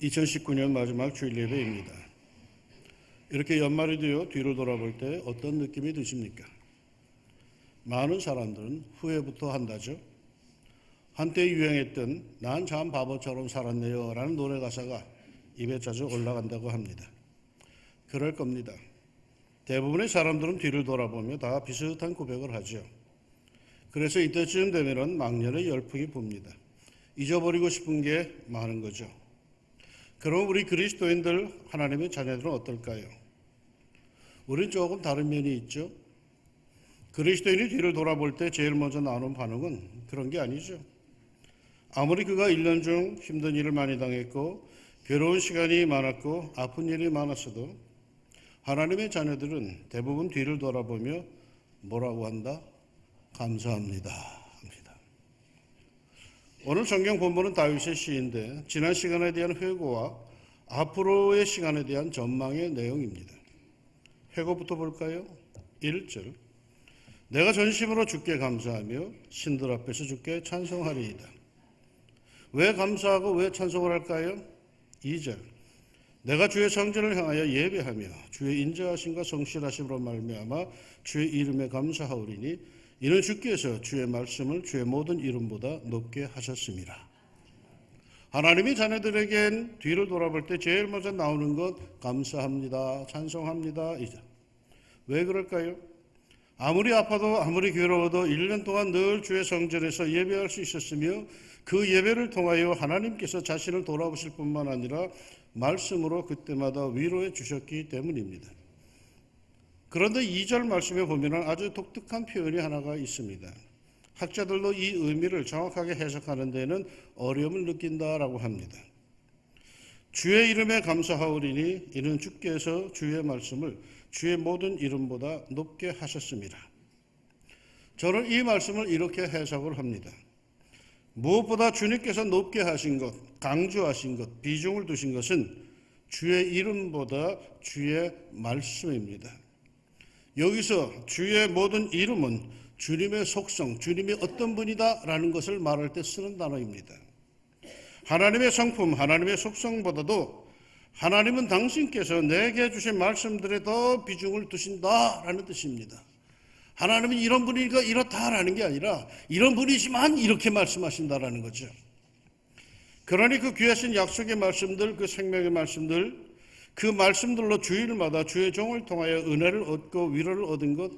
2019년 마지막 주일 예배입니다. 이렇게 연말이 되어 뒤로 돌아볼 때 어떤 느낌이 드십니까? 많은 사람들은 후회부터 한다죠. 한때 유행했던 난 참 바보처럼 살았네요 라는 노래 가사가 입에 자주 올라간다고 합니다. 그럴 겁니다. 대부분의 사람들은 뒤를 돌아보며 다 비슷한 고백을 하죠. 그래서 이때쯤 되면 망년의 열풍이 붑니다. 잊어버리고 싶은 게 많은 거죠. 그럼 우리 그리스도인들, 하나님의 자녀들은 어떨까요? 우린 조금 다른 면이 있죠. 그리스도인이 뒤를 돌아볼 때 제일 먼저 나오는 반응은 그런 게 아니죠. 아무리 그가 1년 중 힘든 일을 많이 당했고 괴로운 시간이 많았고 아픈 일이 많았어도 하나님의 자녀들은 대부분 뒤를 돌아보며 뭐라고 한다? 감사합니다 합니다. 오늘 성경 본문은 다윗의 시인데 지난 시간에 대한 회고와 앞으로의 시간에 대한 전망의 내용입니다. 회고부터 볼까요? 1절 내가 전심으로 주께 감사하며 신들 앞에서 주께 찬송하리이다. 왜 감사하고 왜 찬송을 할까요? 2절 내가 주의 성전을 향하여 예배하며 주의 인자하심과 성실하심으로 말미암아 주의 이름에 감사하오리니 이는 주께서 주의 말씀을 주의 모든 이름보다 높게 하셨습니다. 하나님의 자녀들에겐 뒤를 돌아볼 때 제일 먼저 나오는 것 감사합니다, 찬송합니다. 왜 그럴까요? 아무리 아파도 아무리 괴로워도 1년 동안 늘 주의 성전에서 예배할 수 있었으며 그 예배를 통하여 하나님께서 자신을 돌아보실 뿐만 아니라 말씀으로 그때마다 위로해 주셨기 때문입니다. 그런데 2절 말씀에 보면 아주 독특한 표현이 하나가 있습니다. 학자들도 이 의미를 정확하게 해석하는 데는 어려움을 느낀다라고 합니다. 주의 이름에 감사하오리니 이는 주께서 주의 말씀을 주의 모든 이름보다 높게 하셨습니다. 저는 이 말씀을 이렇게 해석을 합니다. 무엇보다 주님께서 높게 하신 것, 강조하신 것, 비중을 두신 것은 주의 이름보다 주의 말씀입니다. 여기서 주의 모든 이름은 주님의 속성, 주님이 어떤 분이다라는 것을 말할 때 쓰는 단어입니다. 하나님의 성품, 하나님의 속성보다도 하나님은 당신께서 내게 주신 말씀들에 더 비중을 두신다라는 뜻입니다. 하나님은 이런 분이니까 이렇다라는 게 아니라 이런 분이지만 이렇게 말씀하신다라는 거죠. 그러니 그 귀하신 약속의 말씀들, 그 생명의 말씀들, 그 말씀들로 주일마다 주의 종을 통하여 은혜를 얻고 위로를 얻은 것,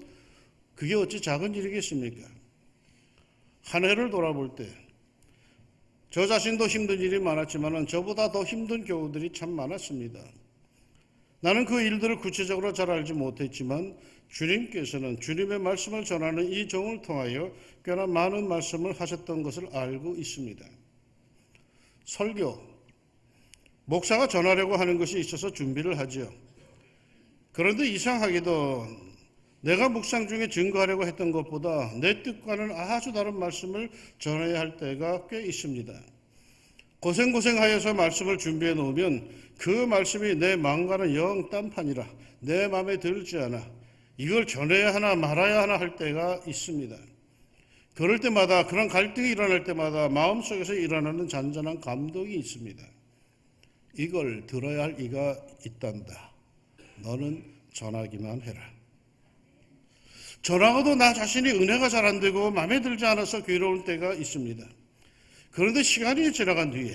그게 어찌 작은 일이겠습니까? 한 해를 돌아볼 때 저 자신도 힘든 일이 많았지만 저보다 더 힘든 교우들이 참 많았습니다. 나는 그 일들을 구체적으로 잘 알지 못했지만 주님께서는 주님의 말씀을 전하는 이 종을 통하여 꽤나 많은 말씀을 하셨던 것을 알고 있습니다. 설교, 목사가 전하려고 하는 것이 있어서 준비를 하죠. 그런데 이상하게도 내가 묵상 중에 증거하려고 했던 것보다 내 뜻과는 아주 다른 말씀을 전해야 할 때가 꽤 있습니다. 고생고생하여서 말씀을 준비해 놓으면 그 말씀이 내 마음과는 영 딴판이라 내 마음에 들지 않아 이걸 전해야 하나 말아야 하나 할 때가 있습니다. 그럴 때마다 그런 갈등이 일어날 때마다 마음속에서 일어나는 잔잔한 감동이 있습니다. 이걸 들어야 할 이가 있단다. 너는 전하기만 해라. 전하고도 나 자신이 은혜가 잘 안 되고 마음에 들지 않아서 괴로울 때가 있습니다. 그런데 시간이 지나간 뒤에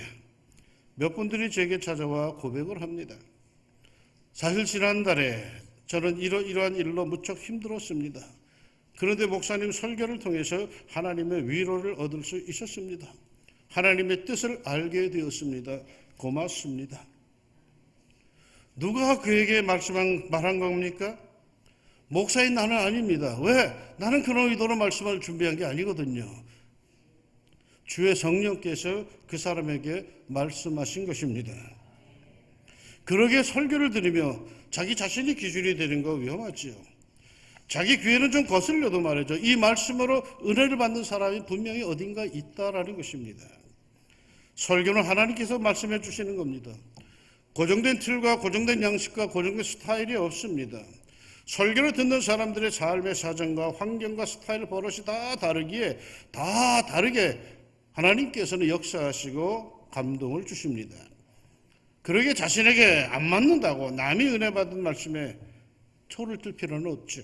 몇 분들이 제게 찾아와 고백을 합니다. 사실 지난달에 저는 이러한 일로 무척 힘들었습니다. 그런데 목사님 설교를 통해서 하나님의 위로를 얻을 수 있었습니다. 하나님의 뜻을 알게 되었습니다. 고맙습니다. 누가 그에게 말한 겁니까? 목사인 나는 아닙니다. 왜? 나는 그런 의도로 말씀을 준비한 게 아니거든요. 주의 성령께서 그 사람에게 말씀하신 것입니다. 그러게 설교를 들으며 자기 자신이 기준이 되는 거 위험하지요. 자기 귀에는 좀 거슬려도 말이죠. 이 말씀으로 은혜를 받는 사람이 분명히 어딘가 있다라는 것입니다. 설교는 하나님께서 말씀해 주시는 겁니다. 고정된 틀과 고정된 양식과 고정된 스타일이 없습니다. 설교를 듣는 사람들의 삶의 사정과 환경과 스타일 버릇이 다 다르기에 다 다르게 하나님께서는 역사하시고 감동을 주십니다. 그러게 자신에게 안 맞는다고 남이 은혜 받은 말씀에 초를 뜰 필요는 없죠.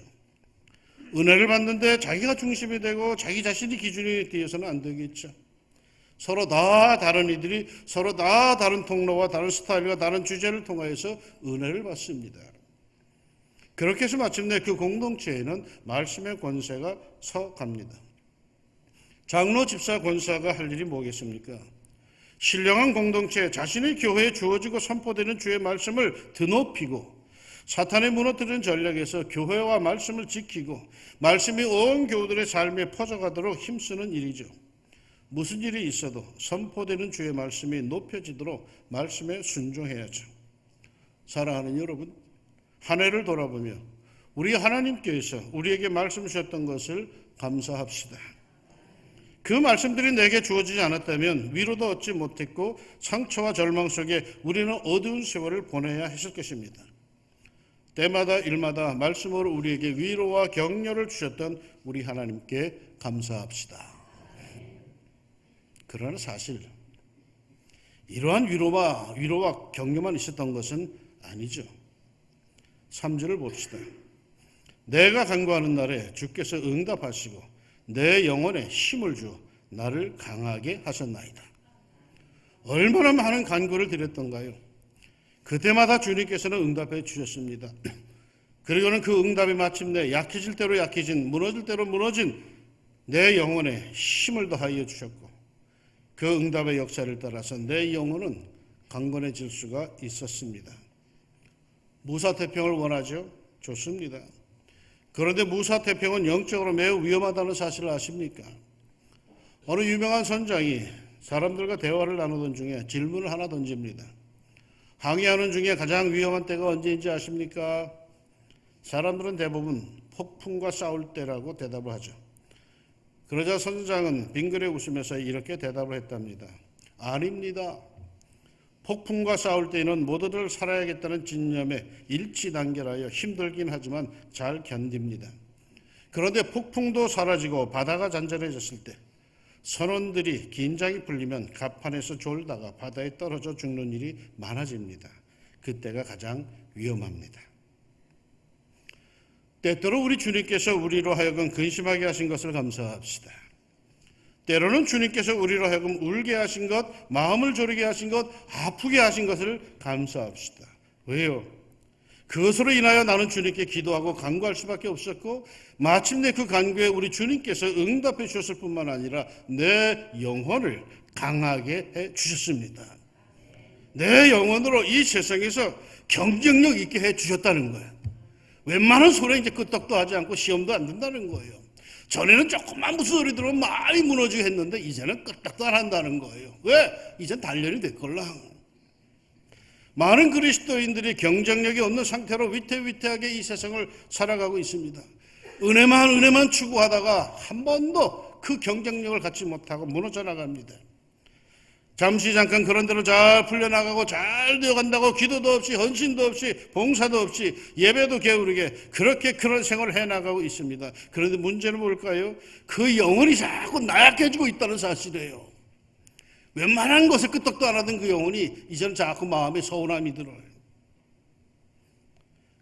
은혜를 받는데 자기가 중심이 되고 자기 자신이 기준이 되어서는 안 되겠죠. 서로 다 다른 이들이 서로 다 다른 통로와 다른 스타일과 다른 주제를 통하여서 은혜를 받습니다. 그렇게 해서 마침내 그 공동체에는 말씀의 권세가 서갑니다. 장로, 집사, 권사가 할 일이 뭐겠습니까? 신령한 공동체, 자신의 교회에 주어지고 선포되는 주의 말씀을 드높이고 사탄의 무너뜨리는 전략에서 교회와 말씀을 지키고 말씀이 온 교우들의 삶에 퍼져가도록 힘쓰는 일이죠. 무슨 일이 있어도 선포되는 주의 말씀이 높여지도록 말씀에 순종해야죠. 사랑하는 여러분, 한 해를 돌아보며 우리 하나님께서 우리에게 말씀 주셨던 것을 감사합시다. 그 말씀들이 내게 주어지지 않았다면 위로도 얻지 못했고 상처와 절망 속에 우리는 어두운 세월을 보내야 했을 것입니다. 때마다 일마다 말씀으로 우리에게 위로와 격려를 주셨던 우리 하나님께 감사합시다. 그러나 사실 이러한 위로와 격려만 있었던 것은 아니죠. 3절을 봅시다. 내가 간구하는 날에 주께서 응답하시고 내 영혼에 힘을 주어 나를 강하게 하셨나이다. 얼마나 많은 간구를 드렸던가요? 그때마다 주님께서는 응답해 주셨습니다. 그리고는 그 응답이 마침내 약해질 대로 약해진, 무너질 대로 무너진 내 영혼에 힘을 더하여 주셨고 그 응답의 역사를 따라서 내 영혼은 강건해질 수가 있었습니다. 무사태평을 원하죠? 좋습니다. 그런데 무사태평은 영적으로 매우 위험하다는 사실을 아십니까? 어느 유명한 선장이 사람들과 대화를 나누던 중에 질문을 하나 던집니다. 항해하는 중에 가장 위험한 때가 언제인지 아십니까? 사람들은 대부분 폭풍과 싸울 때라고 대답을 하죠. 그러자 선장은 빙그레 웃으면서 이렇게 대답을 했답니다. 아닙니다. 폭풍과 싸울 때에는 모두들 살아야겠다는 진념에 일치단결하여 힘들긴 하지만 잘 견딥니다. 그런데 폭풍도 사라지고 바다가 잔잔해졌을 때 선원들이 긴장이 풀리면 갑판에서 졸다가 바다에 떨어져 죽는 일이 많아집니다. 그때가 가장 위험합니다. 때때로 우리 주님께서 우리로 하여금 근심하게 하신 것을 감사합시다. 때로는 주님께서 우리로 하여금 울게 하신 것, 마음을 졸이게 하신 것, 아프게 하신 것을 감사합시다. 왜요? 그것으로 인하여 나는 주님께 기도하고 간구할 수밖에 없었고 마침내 그 간구에 우리 주님께서 응답해 주셨을 뿐만 아니라 내 영혼을 강하게 해 주셨습니다. 내 영혼으로 이 세상에서 경쟁력 있게 해 주셨다는 거예요. 웬만한 소리에 이제 끄떡도 하지 않고 시험도 안 된다는 거예요. 전에는 조금만 무슨 소리 들으면 많이 무너지고 했는데 이제는 끄떡도 안 한다는 거예요. 왜? 이젠 단련이 됐걸라. 많은 그리스도인들이 경쟁력이 없는 상태로 위태위태하게 이 세상을 살아가고 있습니다. 은혜만 추구하다가 한 번도 그 경쟁력을 갖지 못하고 무너져 나갑니다. 잠시 잠깐 그런 대로 잘 풀려나가고 잘 되어간다고 기도도 없이 헌신도 없이 봉사도 없이 예배도 게으르게 그렇게 그런 생활을 해나가고 있습니다. 그런데 문제는 뭘까요? 그 영혼이 자꾸 나약해지고 있다는 사실이에요. 웬만한 것에 끄떡도 안 하던 그 영혼이 이제는 자꾸 마음에 서운함이 들어요.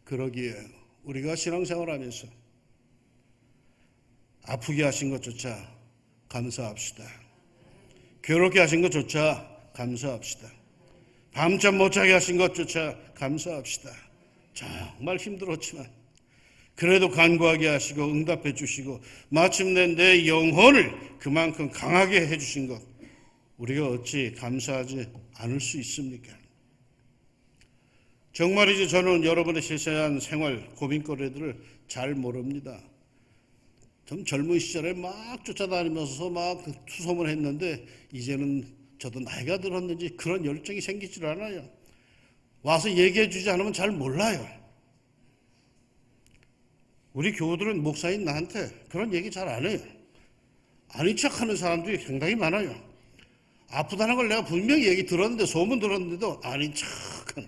그러기에 우리가 신앙생활하면서 아프게 하신 것조차 감사합시다. 괴롭게 하신 것조차 감사합시다. 밤잠 못 자게 하신 것조차 감사합시다. 정말 힘들었지만 그래도 간구하게 하시고 응답해 주시고 마침내 내 영혼을 그만큼 강하게 해 주신 것 우리가 어찌 감사하지 않을 수 있습니까? 정말이지 저는 여러분의 세세한 생활 고민거리들을 잘 모릅니다. 좀 젊은 시절에 막 쫓아다니면서 막 투소문 했는데 이제는 저도 나이가 들었는지 그런 열정이 생기질 않아요. 와서 얘기해 주지 않으면 잘 몰라요. 우리 교우들은 목사인 나한테 그런 얘기 잘 안 해요. 아닌 척하는 사람들이 상당히 많아요. 아프다는 걸 내가 분명히 얘기 들었는데 소문 들었는데도 아닌 척은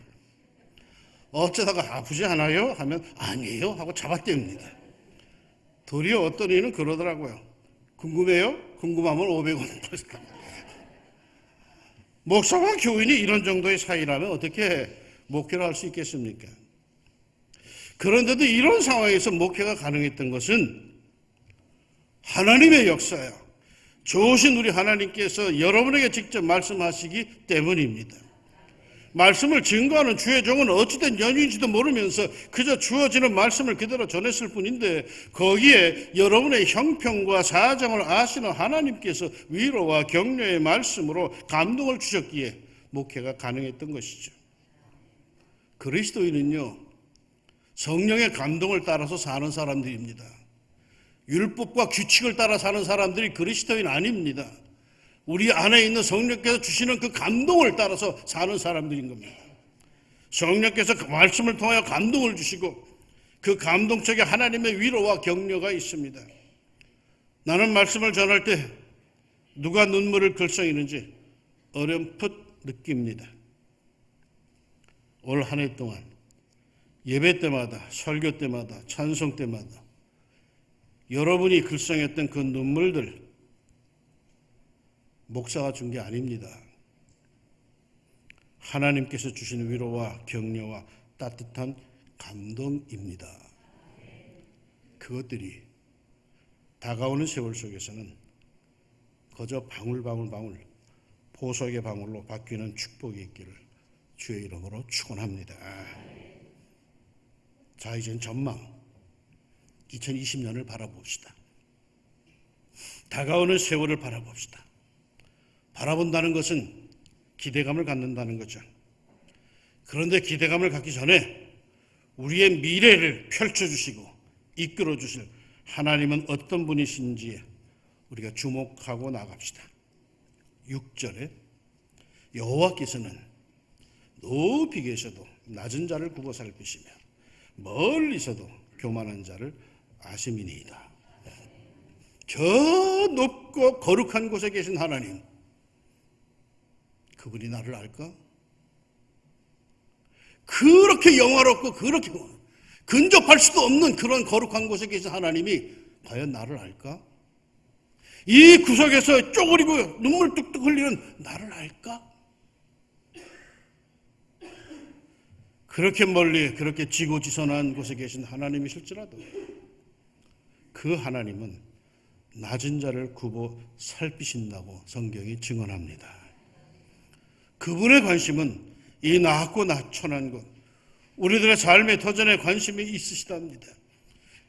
어쩌다가 아프지 않아요? 하면 아니에요 하고 잡아댑니다. 도리어 어떤 이는 그러더라고요. 궁금해요? 궁금하면 500원. 목사와 교인이 이런 정도의 사이라면 어떻게 목회를 할 수 있겠습니까? 그런데도 이런 상황에서 목회가 가능했던 것은 하나님의 역사야. 좋으신 우리 하나님께서 여러분에게 직접 말씀하시기 때문입니다. 말씀을 증거하는 주의 종은 어찌된 연유인지도 모르면서 그저 주어지는 말씀을 그대로 전했을 뿐인데 거기에 여러분의 형편과 사정을 아시는 하나님께서 위로와 격려의 말씀으로 감동을 주셨기에 목회가 가능했던 것이죠. 그리스도인은요, 성령의 감동을 따라서 사는 사람들입니다. 율법과 규칙을 따라 사는 사람들이 그리스도인 아닙니다. 우리 안에 있는 성령께서 주시는 그 감동을 따라서 사는 사람들인 겁니다. 성령께서 그 말씀을 통하여 감동을 주시고 그 감동 속에 하나님의 위로와 격려가 있습니다. 나는 말씀을 전할 때 누가 눈물을 글썽이는지 어렴풋 느낍니다. 올 한 해 동안 예배 때마다, 설교 때마다, 찬송 때마다 여러분이 글썽였던 그 눈물들 목사가 준 게 아닙니다. 하나님께서 주신 위로와 격려와 따뜻한 감동입니다. 그것들이 다가오는 세월 속에서는 거저 방울방울 보석의 방울로 바뀌는 축복이 있기를 주의 이름으로 축원합니다. 자, 이젠 전망 2020년을 바라봅시다. 다가오는 세월을 바라봅시다. 바라본다는 것은 기대감을 갖는다는 거죠. 그런데 기대감을 갖기 전에 우리의 미래를 펼쳐주시고 이끌어주실 하나님은 어떤 분이신지에 우리가 주목하고 나갑시다. 6절에 여호와께서는 높이 계셔도 낮은 자를 굽어 살피시며 멀리서도 교만한 자를 아심이니이다. 저 높고 거룩한 곳에 계신 하나님, 그분이 나를 알까? 그렇게 영화롭고 그렇게 근접할 수도 없는 그런 거룩한 곳에 계신 하나님이 과연 나를 알까? 이 구석에서 쪼그리고 눈물 뚝뚝 흘리는 나를 알까? 그렇게 멀리 그렇게 지고지선한 곳에 계신 하나님이실지라도 그 하나님은 낮은 자를 굽어 살피신다고 성경이 증언합니다. 그분의 관심은 이 낮고 낮천한 것, 우리들의 삶의 터전에 관심이 있으시답니다.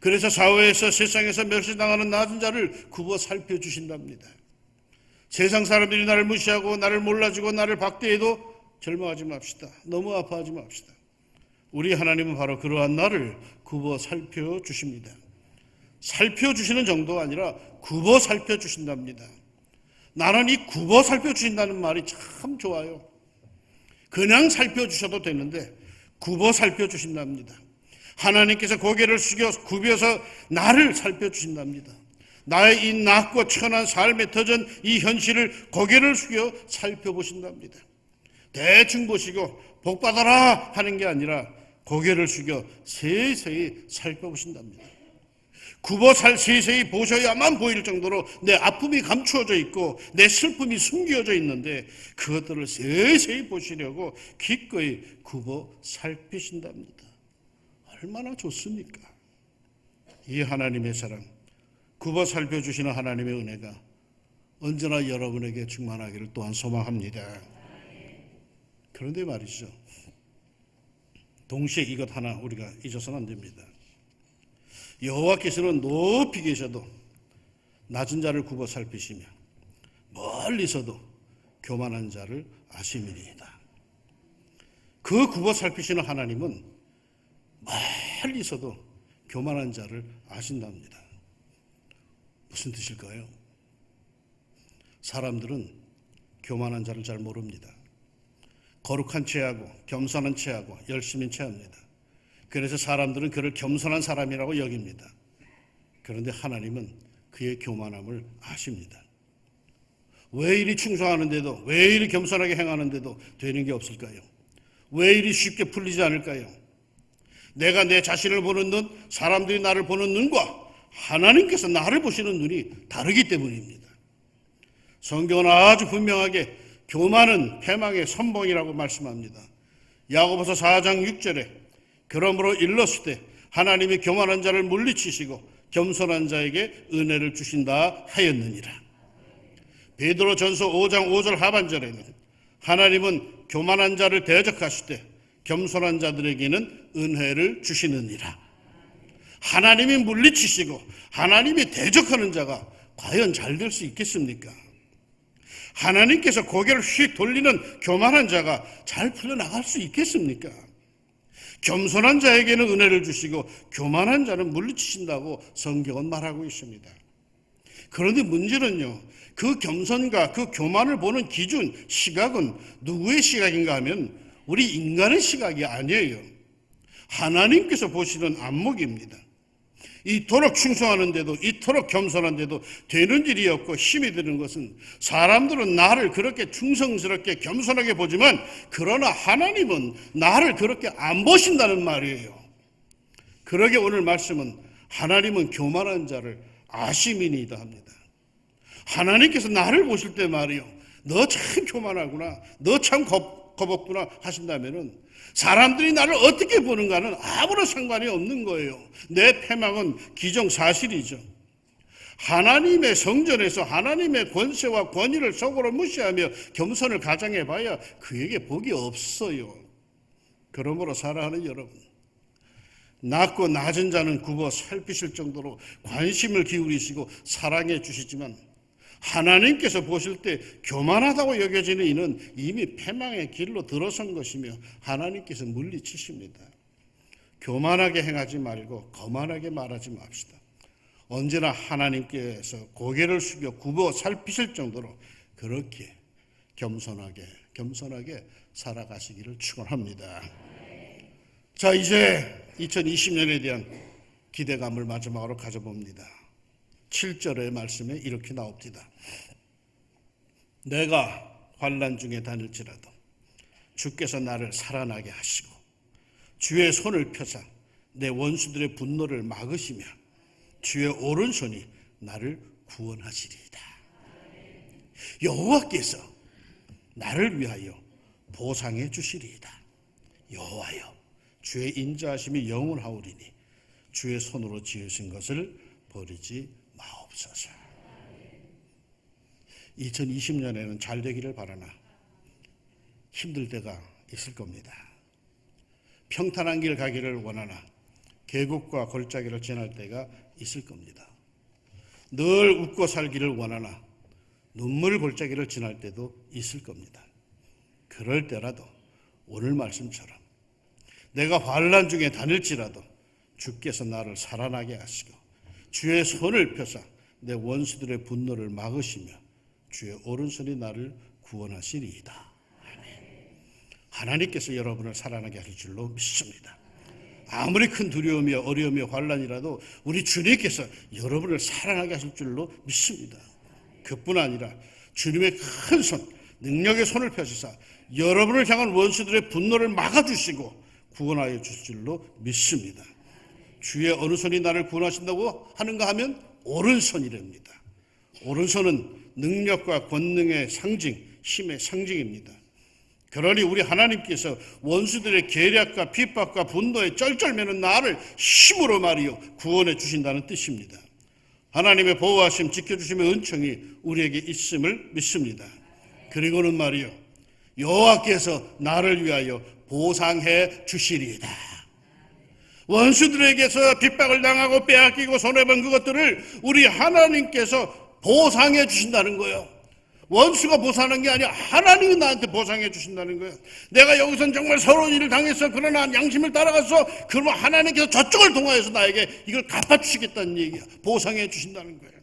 그래서 사회에서 세상에서 멸시당하는 낮은 자를 굽어 살펴주신답니다. 세상 사람들이 나를 무시하고 나를 몰라주고 나를 박대해도 절망하지 맙시다. 너무 아파하지 맙시다. 우리 하나님은 바로 그러한 나를 굽어 살펴주십니다. 살펴주시는 정도가 아니라 굽어 살펴주신답니다. 나는 이 굽어 살펴주신다는 말이 참 좋아요. 그냥 살펴주셔도 되는데 굽어 살펴주신답니다. 하나님께서 고개를 숙여 굽여서 나를 살펴주신답니다. 나의 이 낮고 천한 삶의 터전 이 현실을 고개를 숙여 살펴보신답니다. 대충 보시고 복받아라 하는 게 아니라 고개를 숙여 세세히 살펴보신답니다. 굽어 세세히 보셔야만 보일 정도로 내 아픔이 감추어져 있고 내 슬픔이 숨겨져 있는데 그것들을 세세히 보시려고 기꺼이 굽어 살피신답니다. 얼마나 좋습니까? 이 하나님의 사랑, 굽어 살펴주시는 하나님의 은혜가 언제나 여러분에게 충만하기를 또한 소망합니다. 그런데 말이죠, 동시에 이것 하나 우리가 잊어서는 안 됩니다. 여호와께서는 높이 계셔도 낮은 자를 굽어 살피시며 멀리서도 교만한 자를 아심이니이다. 그 굽어 살피시는 하나님은 멀리서도 교만한 자를 아신답니다. 무슨 뜻일까요? 사람들은 교만한 자를 잘 모릅니다. 거룩한 체하고 겸손한 체하고 열심인 체합니다. 그래서 사람들은 그를 겸손한 사람이라고 여깁니다. 그런데 하나님은 그의 교만함을 아십니다. 왜 이리 충성하는데도, 왜 이리 겸손하게 행하는데도 되는 게 없을까요? 왜 이리 쉽게 풀리지 않을까요? 내가 내 자신을 보는 눈, 사람들이 나를 보는 눈과 하나님께서 나를 보시는 눈이 다르기 때문입니다. 성경은 아주 분명하게 교만은 패망의 선봉이라고 말씀합니다. 야고보서 4장 6절에 그러므로 일렀을 때 하나님이 교만한 자를 물리치시고 겸손한 자에게 은혜를 주신다 하였느니라. 베드로전서 5장 5절 하반절에는 하나님은 교만한 자를 대적하실 때 겸손한 자들에게는 은혜를 주시느니라. 하나님이 물리치시고 하나님이 대적하는 자가 과연 잘 될 수 있겠습니까? 하나님께서 고개를 휙 돌리는 교만한 자가 잘 풀려나갈 수 있겠습니까? 겸손한 자에게는 은혜를 주시고 교만한 자는 물리치신다고 성경은 말하고 있습니다. 그런데 문제는요, 그 겸손과 그 교만을 보는 기준, 시각은 누구의 시각인가 하면 우리 인간의 시각이 아니에요. 하나님께서 보시는 안목입니다. 이토록 충성하는데도, 이토록 겸손한데도 되는 일이 없고 힘이 드는 것은 사람들은 나를 그렇게 충성스럽게 겸손하게 보지만 그러나 하나님은 나를 그렇게 안 보신다는 말이에요. 그러게 오늘 말씀은 하나님은 교만한 자를 아시미니이다 합니다. 하나님께서 나를 보실 때 말이요, 너 참 교만하구나, 너 참 겁없구나 하신다면은 사람들이 나를 어떻게 보는가는 아무런 상관이 없는 거예요. 내 패망은 기정사실이죠. 하나님의 성전에서 하나님의 권세와 권위를 속으로 무시하며 겸손을 가장해봐야 그에게 복이 없어요. 그러므로 사랑하는 여러분, 낮고 낮은 자는 굽어 살피실 정도로 관심을 기울이시고 사랑해 주시지만 하나님께서 보실 때 교만하다고 여겨지는 이는 이미 패망의 길로 들어선 것이며 하나님께서 물리치십니다. 교만하게 행하지 말고 거만하게 말하지 맙시다. 언제나 하나님께서 고개를 숙여 굽어 살피실 정도로 그렇게 겸손하게 살아가시기를 축원합니다. 자, 이제 2020년에 대한 기대감을 마지막으로 가져봅니다. 7절의 말씀에 이렇게 나옵니다. 내가 환난 중에 다닐지라도 주께서 나를 살아나게 하시고 주의 손을 펴사 내 원수들의 분노를 막으시며 주의 오른손이 나를 구원하시리이다. 여호와께서 나를 위하여 보상해 주시리이다. 여호와여, 주의 인자하심이 영원하오리니 주의 손으로 지으신 것을 버리지 마옵소서. 2020년에는 잘 되기를 바라나 힘들 때가 있을 겁니다. 평탄한 길 가기를 원하나 계곡과 골짜기를 지날 때가 있을 겁니다. 늘 웃고 살기를 원하나 눈물 골짜기를 지날 때도 있을 겁니다. 그럴 때라도 오늘 말씀처럼 내가 환난 중에 다닐지라도 주께서 나를 살아나게 하시고 주의 손을 펴사 내 원수들의 분노를 막으시며 주의 오른손이 나를 구원하시리이다. 아멘. 하나님께서 여러분을 살아나게 하실 줄로 믿습니다. 아무리 큰 두려움이며 어려움이며 환난이라도 우리 주님께서 여러분을 살아나게 하실 줄로 믿습니다. 그뿐 아니라 주님의 큰 손, 능력의 손을 펴시사 여러분을 향한 원수들의 분노를 막아주시고 구원하여 주실 줄로 믿습니다. 주의 어느 손이 나를 구원하신다고 하는가 하면 오른손이랍니다. 오른손은 능력과 권능의 상징, 힘의 상징입니다. 그러니 우리 하나님께서 원수들의 계략과 핍박과 분노에 쩔쩔매는 나를 힘으로 말이요 구원해 주신다는 뜻입니다. 하나님의 보호하심, 지켜주심의 은총이 우리에게 있음을 믿습니다. 그리고는 말이요 여호와께서 나를 위하여 보상해 주시리이다. 원수들에게서 핍박을 당하고 빼앗기고 손해본 그것들을 우리 하나님께서 보상해 주신다는 거예요. 원수가 보상하는 게 아니라 하나님이 나한테 보상해 주신다는 거예요. 내가 여기서는 정말 서러운 일을 당했어. 그러나 양심을 따라갔어. 그러면 하나님께서 저쪽을 통하여서 나에게 이걸 갚아주시겠다는 얘기야. 보상해 주신다는 거예요.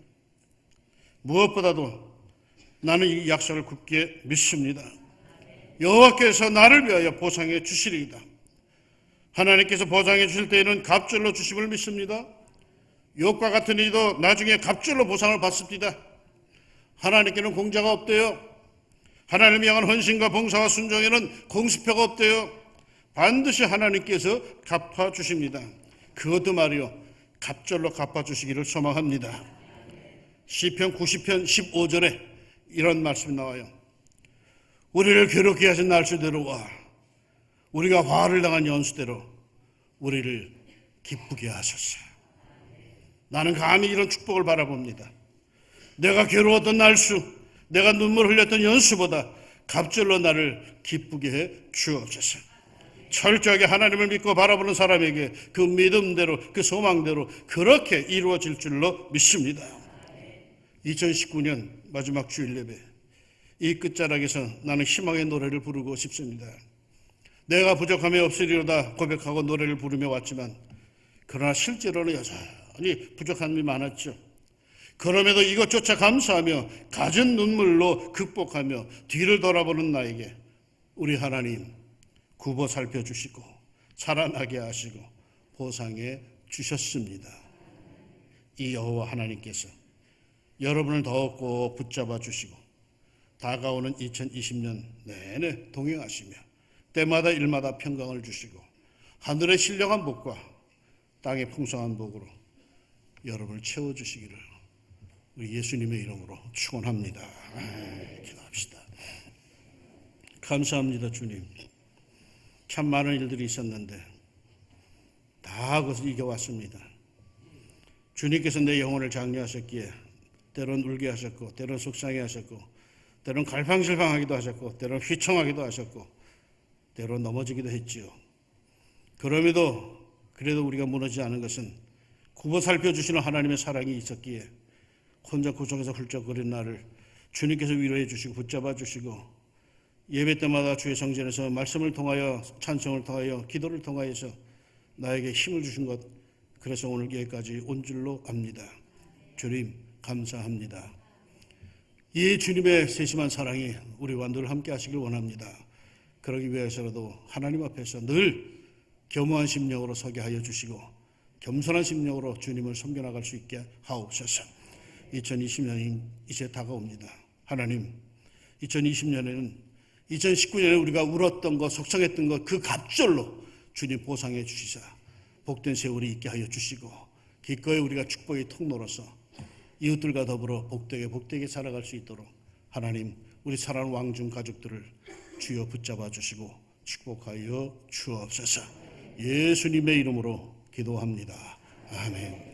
무엇보다도 나는 이 약속을 굳게 믿습니다. 여호와께서 나를 위하여 보상해 주시리이다. 하나님께서 보상해 주실 때에는 갑절로 주심을 믿습니다. 욥과 같은 이도 나중에 갑절로 보상을 받습니다. 하나님께는 공자가 없대요. 하나님을 향한 헌신과 봉사와 순종에는 공수표가 없대요. 반드시 하나님께서 갚아주십니다. 그것도 말이요 갑절로 갚아주시기를 소망합니다. 시편 90편 15절에 이런 말씀이 나와요. 우리를 괴롭게 하신 날수대로와 우리가 화를 당한 연수대로 우리를 기쁘게 하셨어요. 나는 감히 이런 축복을 바라봅니다. 내가 괴로웠던 날수, 내가 눈물 흘렸던 연수보다 갑절로 나를 기쁘게 해 주옵소서. 철저하게 하나님을 믿고 바라보는 사람에게 그 믿음대로, 그 소망대로 그렇게 이루어질 줄로 믿습니다. 2019년 마지막 주일 예배, 이 끝자락에서 나는 희망의 노래를 부르고 싶습니다. 내가 부족함이 없으리로다 고백하고 노래를 부르며 왔지만 그러나 실제로는 여전히 부족함이 많았죠. 그럼에도 이것조차 감사하며 갖은 눈물로 극복하며 뒤를 돌아보는 나에게 우리 하나님 굽어 살펴주시고 살아나게 하시고 보상해 주셨습니다. 이 여호와 하나님께서 여러분을 더욱 꼭 붙잡아 주시고 다가오는 2020년 내내 동행하시며 때마다 일마다 평강을 주시고 하늘의 신령한 복과 땅의 풍성한 복으로 여러분을 채워주시기를 우리 예수님의 이름으로 축원합니다. 기도합시다. 감사합니다. 주님, 참 많은 일들이 있었는데 다 그것을 이겨왔습니다. 주님께서 내 영혼을 장려하셨기에 때론 울게 하셨고 때론 속상해 하셨고 때론 갈팡질팡하기도 하셨고 때론 휘청하기도 하셨고 때론 넘어지기도 했지요. 그럼에도 그래도 우리가 무너지지 않은 것은 굽어 살펴주시는 하나님의 사랑이 있었기에 혼자 구석에서 훌쩍거리는 나를 주님께서 위로해 주시고 붙잡아 주시고 예배 때마다 주의 성전에서 말씀을 통하여 찬송을 통하여 기도를 통하여서 나에게 힘을 주신 것, 그래서 오늘 여기까지 온 줄로 압니다. 주님 감사합니다. 이 주님의 세심한 사랑이 우리와 늘 함께 하시길 원합니다. 그러기 위해서라도 하나님 앞에서 늘 겸허한 심령으로 서게 하여 주시고 겸손한 심령으로 주님을 섬겨나갈 수 있게 하옵소서. 2020년이 이제 다가옵니다. 하나님, 2020년에는 2019년에 우리가 울었던 것, 속상했던 것, 그 갑절로 주님 보상해 주시사 복된 세월이 있게 하여 주시고 기꺼이 우리가 축복의 통로로서 이웃들과 더불어 복되게 살아갈 수 있도록 하나님, 우리 사랑하는 왕중 가족들을 주여 붙잡아 주시고 축복하여 주옵소서. 예수님의 이름으로 기도합니다. 아멘.